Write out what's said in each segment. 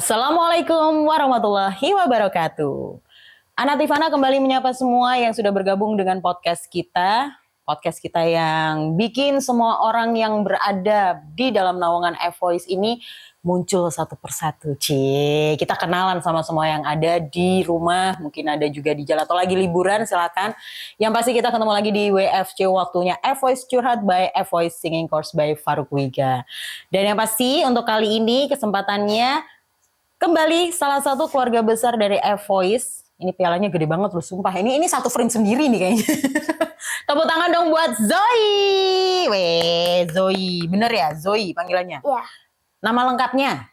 Assalamualaikum warahmatullahi wabarakatuh. Ana Tifana kembali menyapa semua yang sudah bergabung dengan podcast kita. Podcast kita yang bikin semua orang yang berada di dalam naungan F-Voice ini muncul satu persatu. Kita kenalan sama semua yang ada di rumah, mungkin ada juga di jalan atau lagi liburan, silakan. Yang pasti kita ketemu lagi di WFC, waktunya F-Voice Curhat by F-Voice Singing Course by Farouk Wiga. Dan yang pasti untuk kali ini kesempatannya kembali salah satu keluarga besar dari F-Voice. Ini pialanya gede banget loh, sumpah. Ini satu frame sendiri nih kayaknya. Tepuk tangan dong buat Zoe. Weh, Zoe. Bener ya, Zoe panggilannya? Iya. Nama lengkapnya?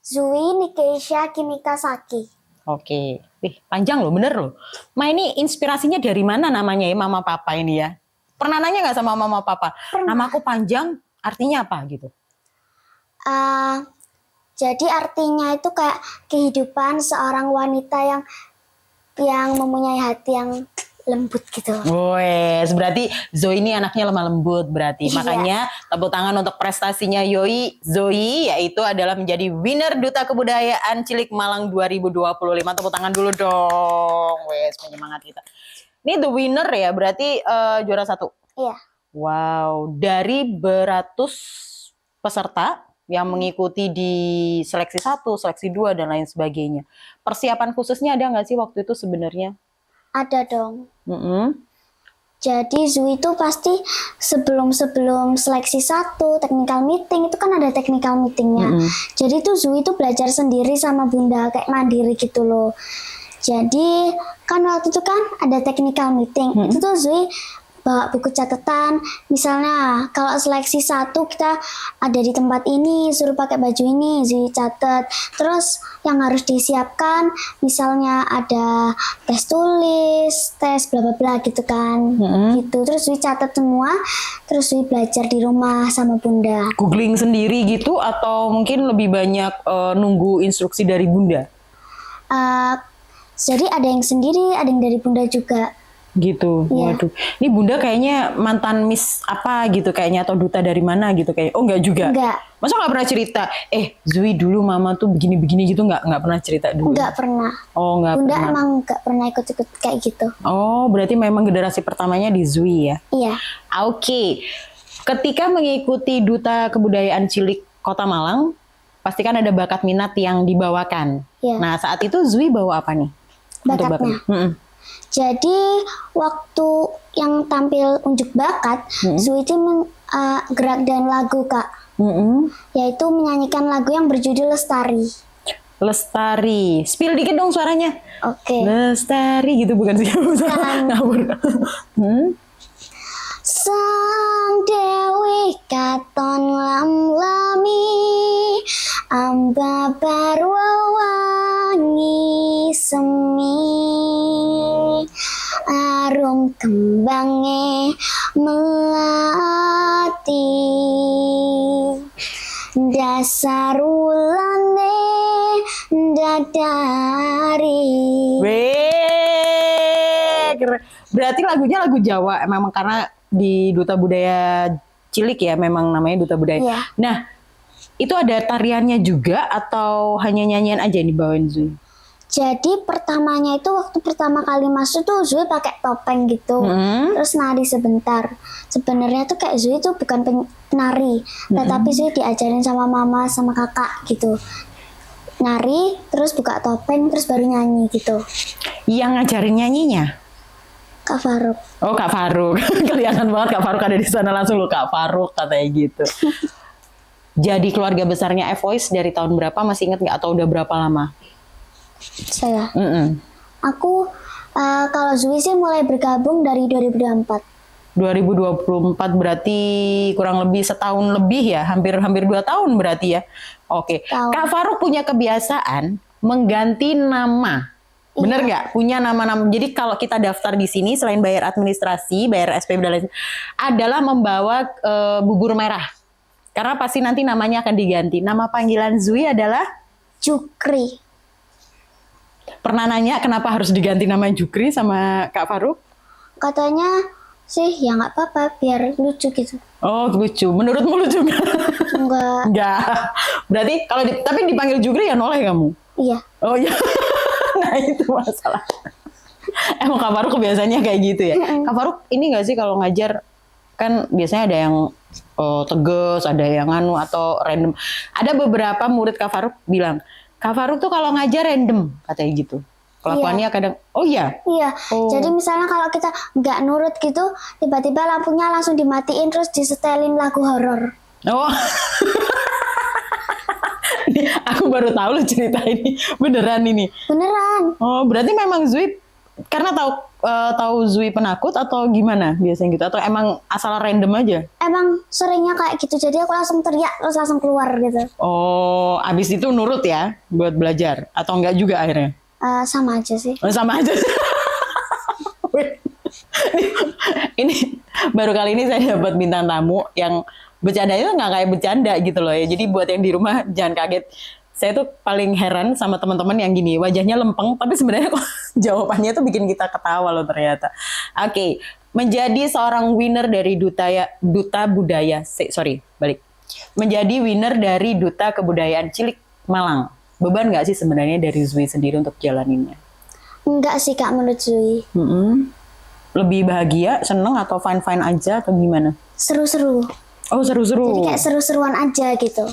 Zui Nikeisha Kimika Saki. Oke. Wih, panjang loh, bener loh. Ma, ini inspirasinya dari mana namanya ya, Mama Papa ini ya? Pernah nanya gak sama Mama Papa? Pernah. Namaku panjang, artinya apa gitu? Jadi artinya itu kayak kehidupan seorang wanita yang mempunyai hati yang lembut gitu. Wes, berarti Zoe ini anaknya lemah lembut berarti. Iya. Makanya tepuk tangan untuk prestasinya Zoe, yaitu adalah menjadi winner Duta Kebudayaan Cilik Malang 2025. Tepuk tangan dulu dong. Wes, penyemangat kita. Ini the winner ya, berarti juara 1. Iya. Wow, dari beratus peserta yang mengikuti di seleksi 1, seleksi 2 dan lain sebagainya. Persiapan khususnya ada nggak sih waktu itu sebenarnya? Ada dong. Jadi Zui itu pasti sebelum seleksi 1, technical meeting, itu kan ada technical meetingnya. Jadi tuh Zui itu belajar sendiri sama bunda, kayak mandiri gitu loh. Jadi kan waktu itu kan ada technical meeting, itu tuh Zui bawa buku catatan. Misalnya kalau seleksi 1 kita ada di tempat ini, suruh pakai baju ini, Zui catat. Terus yang harus disiapkan misalnya ada tes tulis, tes bla bla bla gitu kan. Gitu. Terus Zui catat semua, terus Zui belajar di rumah sama bunda. Googling sendiri gitu atau mungkin lebih banyak nunggu instruksi dari bunda? Jadi ada yang sendiri, ada yang dari bunda juga. Gitu. Iya. Waduh. Ini bunda kayaknya mantan Miss apa gitu kayaknya, atau duta dari mana gitu kayak. Oh enggak juga. Enggak. Masa enggak pernah cerita? Zui dulu mama tuh begini-begini gitu, enggak pernah cerita dulu. Enggak pernah. Oh, enggak Bunda pernah. emang enggak pernah ikut-ikut kayak gitu. Oh, berarti memang generasi pertamanya di Zui ya. Iya. Oke. Ketika mengikuti Duta Kebudayaan Cilik Kota Malang, pasti kan ada bakat minat yang dibawakan. Iya. Nah, saat itu Zui bawa apa nih? Untuk Bakatnya. bakat. Jadi waktu yang tampil unjuk bakat, Zui itu gerak dan lagu kak, yaitu menyanyikan lagu yang berjudul Lestari. Lestari. Spill dikit dong suaranya. Oke. Lestari gitu bukan sih? Ngawur. Sang Dewi katon lam-lami, amba barwawangi semi, arum kembange melati, dasar ulane dadari. Weh, keren. Berarti lagunya lagu Jawa memang karena di Duta Budaya Cilik ya, memang namanya Duta Budaya. Iya. Nah, itu ada tariannya juga atau hanya nyanyian aja yang dibawain Zui? Jadi pertamanya itu waktu pertama kali masuk tuh Zui pakai topeng gitu, terus nari sebentar. Sebenarnya tuh kayak Zui tuh bukan penari, tetapi Zui diajarin sama mama sama kakak gitu. Nari, terus buka topeng, terus baru nyanyi gitu. Yang ngajarin nyanyinya? Kak Farouk. Oh, Kak Farouk. Kelihatan banget Kak Farouk ada di sana, langsung lo Kak Farouk katanya gitu. Jadi keluarga besarnya F-Voice dari tahun berapa, masih ingat nggak, atau udah berapa lama? Saya. Aku kalau Zui sih mulai bergabung dari 2024. 2024 berarti kurang lebih setahun lebih ya, hampir 2 tahun berarti ya. Oke. Tahun. Kak Farouk punya kebiasaan mengganti nama. Bener nggak? Punya nama-nama. Jadi kalau kita daftar di sini selain bayar administrasi, bayar SPP dan lain adalah membawa bubur merah. Karena pasti nanti namanya akan diganti. Nama panggilan Zui adalah Jukri. Pernah nanya kenapa harus diganti nama Jukri sama Kak Farouk? Katanya sih ya nggak apa-apa biar lucu gitu. Oh lucu, menurutmu lucu nggak? Enggak. Enggak. Berarti kalau tapi dipanggil jugri ya noleh kamu? Iya. Oh iya. Nah itu masalah. Emang Kak Faruk kebiasaannya kayak gitu ya? Kak Faruk ini nggak sih kalau ngajar kan biasanya ada yang tegas, ada yang anu atau random. Ada beberapa murid Kak Faruk bilang, Kak Faruk tuh kalau ngajar random katanya gitu. Kelakuannya kadang, oh iya? Iya, Oh. jadi misalnya kalau kita nggak nurut gitu, tiba-tiba lampunya langsung dimatiin terus disetelin lagu horor. Oh. Ini aku baru tahu loh cerita ini. Beneran ini. Beneran. Oh, berarti memang Zui karena tahu Zui penakut atau gimana biasanya gitu atau emang asal random aja? Emang seringnya kayak gitu, jadi aku langsung teriak terus langsung keluar gitu. Oh, abis itu nurut ya buat belajar atau enggak juga akhirnya? Sama aja sih. Oh, sama aja. Ini baru kali ini saya dapat bintang tamu yang bercandanya nggak kayak bercanda gitu loh ya. Jadi buat yang di rumah jangan kaget. Saya tuh paling heran sama teman-teman yang gini, wajahnya lempeng, tapi sebenarnya kok jawabannya tuh bikin kita ketawa loh ternyata. Oke, menjadi seorang winner dari Duta Budaya, balik. Menjadi winner dari Duta Kebudayaan Cilik Malang. Beban nggak sih sebenarnya dari Zui sendiri untuk jalaninnya? Enggak sih Kak menurut Zui. Lebih bahagia, seneng atau fine-fine aja atau gimana? Seru-seru. Oh seru-seru. Jadi kayak seru-seruan aja gitu.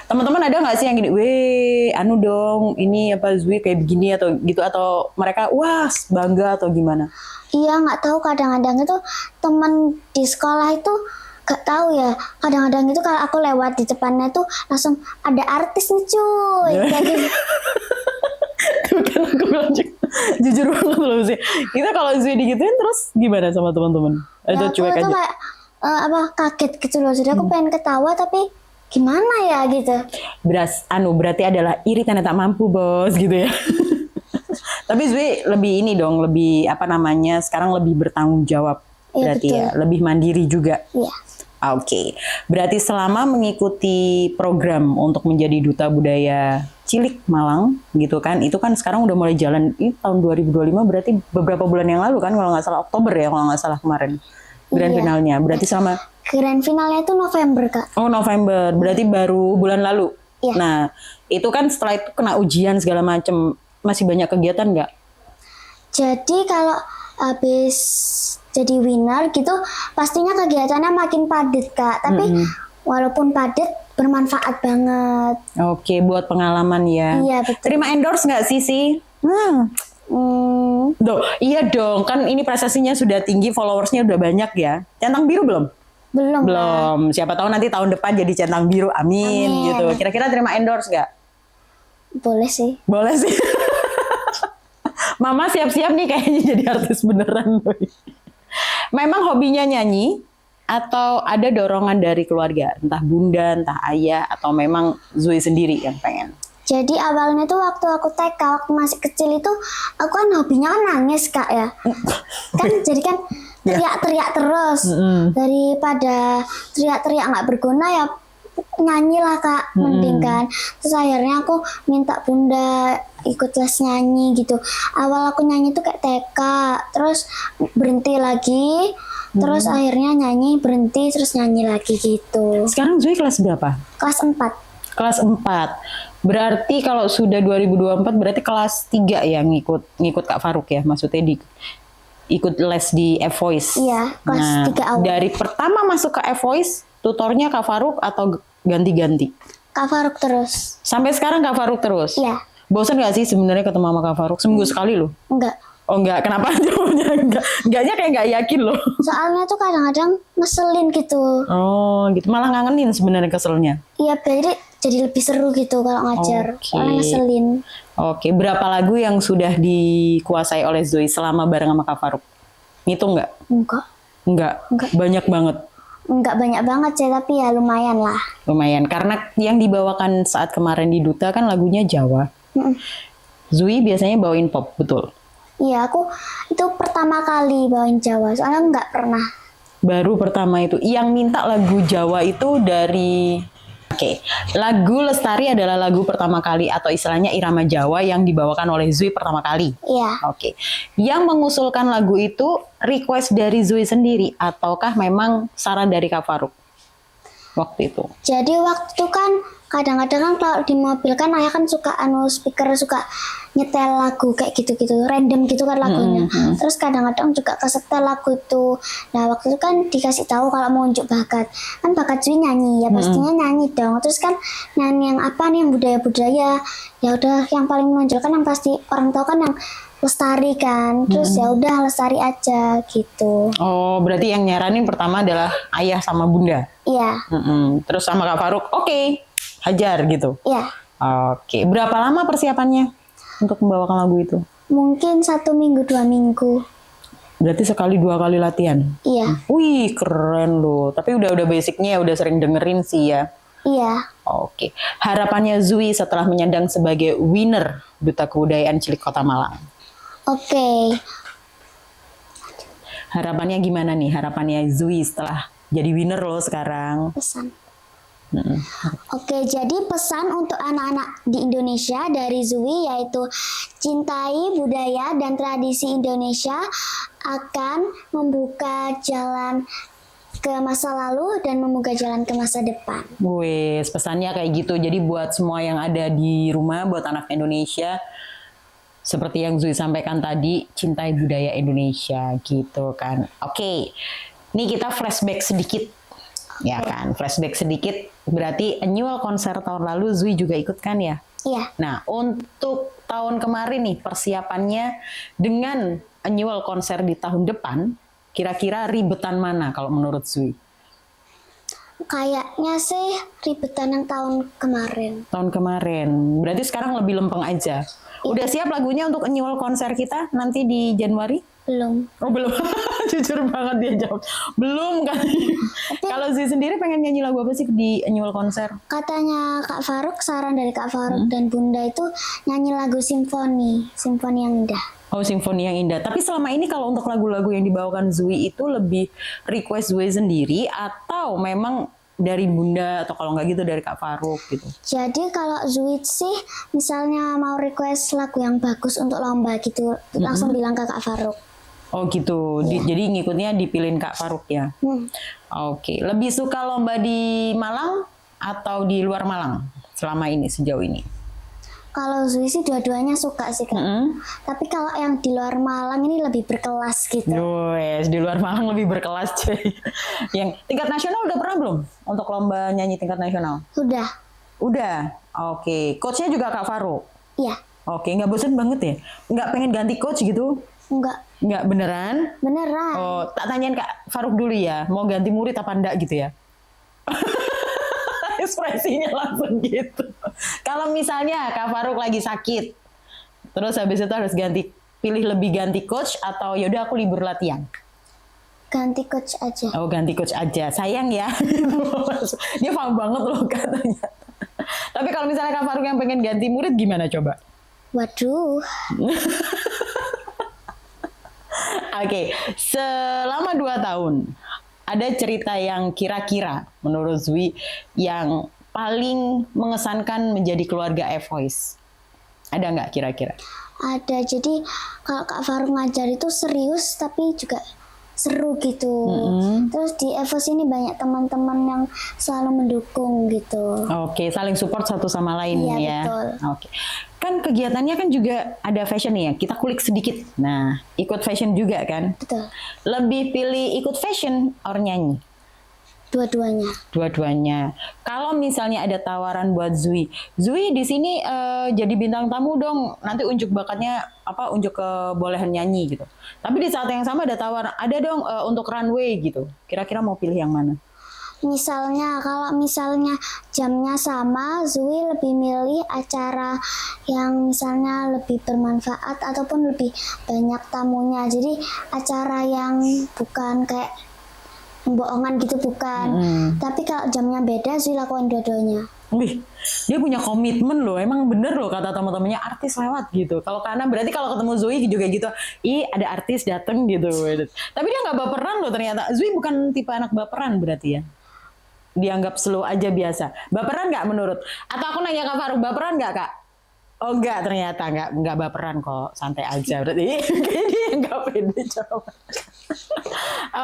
Teman-teman ada nggak sih yang gini, weh, anu dong, ini apa Zui kayak begini atau gitu atau mereka wah bangga atau gimana? Iya nggak tahu kadang-kadang itu teman di sekolah itu gak tahu ya. Kadang-kadang itu kalau aku lewat di depannya tuh langsung ada artis nih cuy. Kayak gitu. Tuh kan aku bilang jujur banget loh sih. Kita kalau Zui digituin terus gimana sama teman-teman? Ya, Atau aku cuek tuh aja? kayak kaget gitu loh. Jadi aku pengen ketawa tapi gimana ya gitu. Berarti adalah iri karena tak mampu bos gitu ya. Tapi Zui lebih ini dong, lebih apa namanya sekarang lebih bertanggung jawab berarti betul. ya, lebih mandiri juga. Iya. Oke, berarti selama mengikuti program untuk menjadi Duta Budaya Cilik Malang gitu kan, itu kan sekarang udah mulai jalan ini tahun 2025 berarti beberapa bulan yang lalu kan kalau nggak salah Oktober ya kalau nggak salah kemarin grand Iya. finalnya. Berarti selama Grand finalnya itu November Kak. November, berarti baru bulan lalu. Iya. Nah, itu kan setelah itu kena ujian segala macem, masih banyak kegiatan nggak? Jadi kalau habis jadi winner gitu pastinya kegiatannya makin padat Kak. Tapi walaupun padat bermanfaat banget. Oke, buat pengalaman ya. Iya betul. Terima endorse nggak sih? Iya dong, kan ini prestasinya sudah tinggi, followersnya udah banyak ya. Centang biru belum? Belum. Kak. Belum. Siapa tahu nanti tahun depan jadi centang biru. Amin. Amin. Gitu. Kira-kira terima endorse nggak? Boleh sih. Boleh sih. Mama siap-siap nih kayaknya jadi artis beneran. Memang hobinya nyanyi atau ada dorongan dari keluarga, entah bunda, entah ayah, atau memang Zui sendiri yang pengen? Jadi awalnya tuh waktu aku TK, waktu masih kecil itu aku kan hobinya kan nangis Kak ya. Kan jadi kan teriak-teriak terus. Daripada teriak-teriak nggak berguna ya nyanyi lah Kak, mending kan. Terus akhirnya aku minta bunda ikut les nyanyi gitu. Awal aku nyanyi tuh kayak TK, terus berhenti lagi. Terus akhirnya nyanyi, berhenti, terus nyanyi lagi gitu. Sekarang Zui kelas berapa? Kelas 4. Kelas 4. Berarti kalau sudah 2024 berarti kelas 3 ya ngikut Kak Faruk ya, maksudnya ikut les di F-Voice. Iya, kelas 3 awal. Dari pertama masuk ke F-Voice, tutornya Kak Faruk atau ganti-ganti? Kak Faruk terus. Sampai sekarang Kak Faruk terus? Iya. Bosan gak sih sebenarnya ketemu sama Kak Faruk? Seminggu sekali loh? Enggak. Oh enggak, kenapa jawabnya enggak? Enggaknya kayak enggak yakin loh. Soalnya tuh kadang-kadang ngeselin gitu. Oh gitu, malah ngangenin sebenarnya keselnya. Iya, jadi lebih seru gitu kalau ngajar. Oke. Soalnya ngeselin. Oke, berapa lagu yang sudah dikuasai oleh Zui selama bareng sama Kak Faruk? Ngitung nggak? Enggak. Enggak, banyak banget. Enggak banyak banget sih, tapi ya lumayan lah. Lumayan, karena yang dibawakan saat kemarin di Duta kan lagunya Jawa. Zui biasanya bawain pop, betul? Iya, aku itu pertama kali bawain Jawa, soalnya nggak pernah. Baru pertama itu. Yang minta lagu Jawa itu dari Oke, lagu Lestari adalah lagu pertama kali atau istilahnya irama Jawa yang dibawakan oleh Zui pertama kali. Iya. Oke, yang mengusulkan lagu itu request dari Zui sendiri ataukah memang saran dari Kak Faruk waktu itu? Jadi waktu itu kan kadang-kadang kan kalau di mobil kan ayah kan suka speaker suka nyetel lagu kayak gitu-gitu random gitu kan lagunya. Terus kadang-kadang juga kesetel lagu itu. Nah waktu itu kan dikasih tahu kalau mau unjuk bakat kan bakat Zui nyanyi ya pastinya nyanyi dong. Terus kan nyanyi yang apa nih yang budaya-budaya ya udah yang paling menonjolkan yang pasti orang tahu kan yang Lestari kan. Terus ya udah Lestari aja gitu. Oh berarti yang nyaranin pertama adalah ayah sama bunda. Iya. Terus sama Kak Faruk oke, hajar gitu. Iya. Oke, berapa lama persiapannya untuk membawakan lagu itu? Mungkin 1 minggu 2 minggu. Berarti sekali 2 kali latihan? Iya. Wih keren loh. Tapi udah basicnya udah sering dengerin sih ya. Iya. Oke. Harapannya Zui setelah menyandang sebagai winner Duta Kebudayaan Cilik Kota Malang. Oke. Harapannya gimana nih? Harapannya Zui setelah jadi winner loh sekarang. Pesan. Oke, jadi pesan untuk anak-anak di Indonesia dari Zui yaitu cintai budaya dan tradisi Indonesia akan membuka jalan ke masa lalu dan membuka jalan ke masa depan. Wes, pesannya kayak gitu. Jadi buat semua yang ada di rumah, buat anak Indonesia, seperti yang Zui sampaikan tadi, cintai budaya Indonesia gitu kan. Oke, ini kita flashback sedikit. Ya kan, flashback sedikit berarti annual konser tahun lalu Zui juga ikut kan ya? Iya. Nah, untuk tahun kemarin nih persiapannya dengan annual konser di tahun depan, kira-kira ribetan mana kalau menurut Zui? Kayaknya sih ribetan yang tahun kemarin. Tahun kemarin, berarti sekarang lebih lempeng aja. Udah siap lagunya untuk annual konser kita nanti di Januari? Belum. Oh belum, jujur banget dia jawab. Belum kan. Kalau Zui sendiri pengen nyanyi lagu apa sih di annual konser? Katanya Kak Faruk, saran dari Kak Faruk dan Bunda itu nyanyi lagu simfoni yang indah. Oh, simfoni yang indah. Tapi selama ini kalau untuk lagu-lagu yang dibawakan Zui itu lebih request Zui sendiri atau memang dari Bunda atau kalau nggak gitu dari Kak Faruk gitu? Jadi kalau Zui sih misalnya mau request lagu yang bagus untuk lomba gitu langsung bilang ke Kak Faruk. Oh gitu, jadi ngikutnya dipilihin Kak Faruk ya? Oke, lebih suka lomba di Malang atau di luar Malang selama ini, sejauh ini? Kalau Zui sih dua-duanya suka sih Kak. Tapi kalau yang di luar Malang ini lebih berkelas gitu. Yes, di luar Malang lebih berkelas cuy. Yang tingkat nasional udah pernah belum untuk lomba nyanyi tingkat nasional? Udah. Udah, oke. Coachnya juga Kak Faruk? Iya. Oke, nggak bosan banget ya? Nggak pengen ganti coach gitu? Enggak. Nggak beneran? Beneran. Oh, tak tanyain Kak Faruk dulu ya, mau ganti murid apa enggak gitu ya? Ekspresinya langsung gitu. Kalau misalnya Kak Faruk lagi sakit, terus habis itu harus pilih lebih ganti coach atau yaudah aku libur latihan? Ganti coach aja. Oh ganti coach aja, sayang ya. Dia paham banget loh katanya. Tapi kalau misalnya Kak Faruk yang pengen ganti murid gimana coba? Waduh. Oke, selama 2 tahun ada cerita yang kira-kira menurut Zui yang paling mengesankan menjadi keluarga E-Voice. Ada nggak kira-kira? Ada, jadi kalau Kak Faruk ngajar itu serius tapi juga seru gitu. Terus di EVOS ini banyak teman-teman yang selalu mendukung gitu. Oke, saling support satu sama lain Iya, ya. betul. Oke. Kan kegiatannya kan juga ada fashion ya. Kita kulik sedikit. Nah, ikut fashion juga kan? Betul. Lebih pilih ikut fashion or nyanyi? Dua-duanya. Dua-duanya. Kalau misalnya ada tawaran buat Zui di sini jadi bintang tamu dong. Nanti unjuk bakatnya unjuk kebolehan nyanyi gitu. Tapi di saat yang sama ada tawaran, ada dong untuk runway gitu. Kira-kira mau pilih yang mana? Misalnya kalau misalnya jamnya sama, Zui lebih milih acara yang misalnya lebih bermanfaat ataupun lebih banyak tamunya. Jadi acara yang bukan kayak bohongan gitu bukan. Tapi kalau jamnya beda, Zui lakukan dua-duanya. Wih, dia punya komitmen loh. Emang bener loh kata teman-temannya artis lewat gitu. Kalau karena berarti kalau ketemu Zui juga gitu, ada artis dateng gitu. Tapi dia nggak baperan loh ternyata. Zui bukan tipe anak baperan berarti ya? dianggap slow aja biasa. Baperan nggak menurut? Atau aku nanya Kak Faruk, baperan nggak Kak? Oh enggak, ternyata enggak baperan kok, santai aja berarti. Kayaknya enggak pede jawab.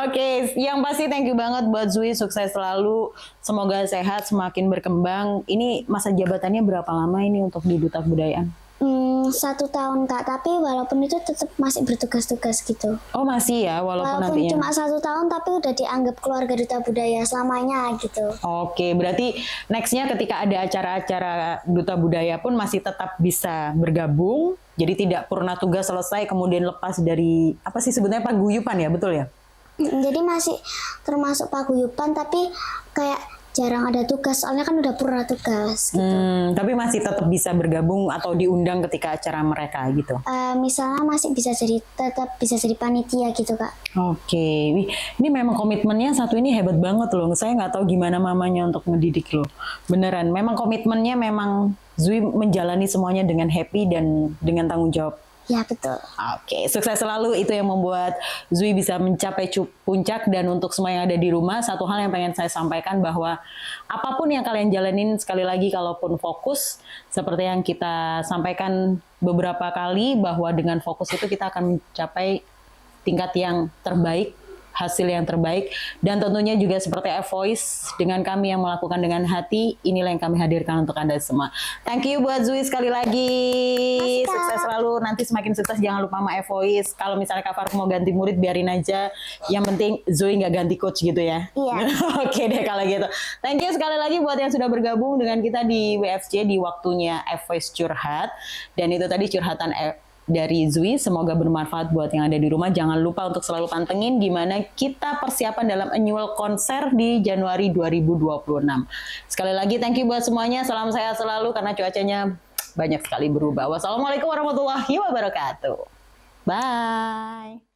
Oke, yang pasti thank you banget buat Zui, sukses selalu, semoga sehat, semakin berkembang. Ini masa jabatannya berapa lama ini untuk di Duta Kebudayaan? 1 tahun Kak, tapi walaupun itu tetap masih bertugas-tugas gitu. Oh masih ya, walaupun nantinya. Cuma 1 tahun tapi udah dianggap keluarga Duta Budaya selamanya gitu. Oke, berarti nextnya ketika ada acara-acara Duta Budaya pun masih tetap bisa bergabung. Jadi tidak purna tugas selesai kemudian lepas dari apa sih sebetulnya paguyupan ya, betul ya? Jadi masih termasuk paguyupan tapi kayak jarang ada tugas soalnya kan udah purna tugas gitu. Tapi masih tetap bisa bergabung atau diundang ketika acara mereka gitu. Misalnya masih bisa tetap bisa jadi panitia gitu Kak. Oke, wih, ini memang komitmennya satu ini hebat banget loh. Saya nggak tahu gimana mamanya untuk mendidik loh. Beneran, memang komitmennya memang Zui menjalani semuanya dengan happy dan dengan tanggung jawab. Ya betul. Oke, sukses selalu, itu yang membuat Zui bisa mencapai puncak. Dan untuk semua yang ada di rumah, satu hal yang pengen saya sampaikan bahwa apapun yang kalian jalanin, sekali lagi kalaupun fokus, seperti yang kita sampaikan beberapa kali, bahwa dengan fokus itu kita akan mencapai tingkat yang terbaik, hasil yang terbaik, dan tentunya juga seperti Voice dengan kami yang melakukan dengan hati, inilah yang kami hadirkan untuk Anda semua. Thank you buat Zui sekali lagi. Sukses selalu, nanti semakin sukses, jangan lupa sama Voice. Kalau misalnya Kak Faruk mau ganti murid, biarin aja. Yang penting Zui nggak ganti coach gitu ya. Iya. Oke deh kalau gitu. Thank you sekali lagi buat yang sudah bergabung dengan kita di WFC di waktunya Voice Curhat. Dan itu tadi curhatan dari Zui, semoga bermanfaat buat yang ada di rumah. Jangan lupa untuk selalu pantengin gimana kita persiapan dalam annual konser di Januari 2026. Sekali lagi thank you buat semuanya, salam sehat selalu karena cuacanya banyak sekali berubah. Wassalamualaikum warahmatullahi wabarakatuh. Bye.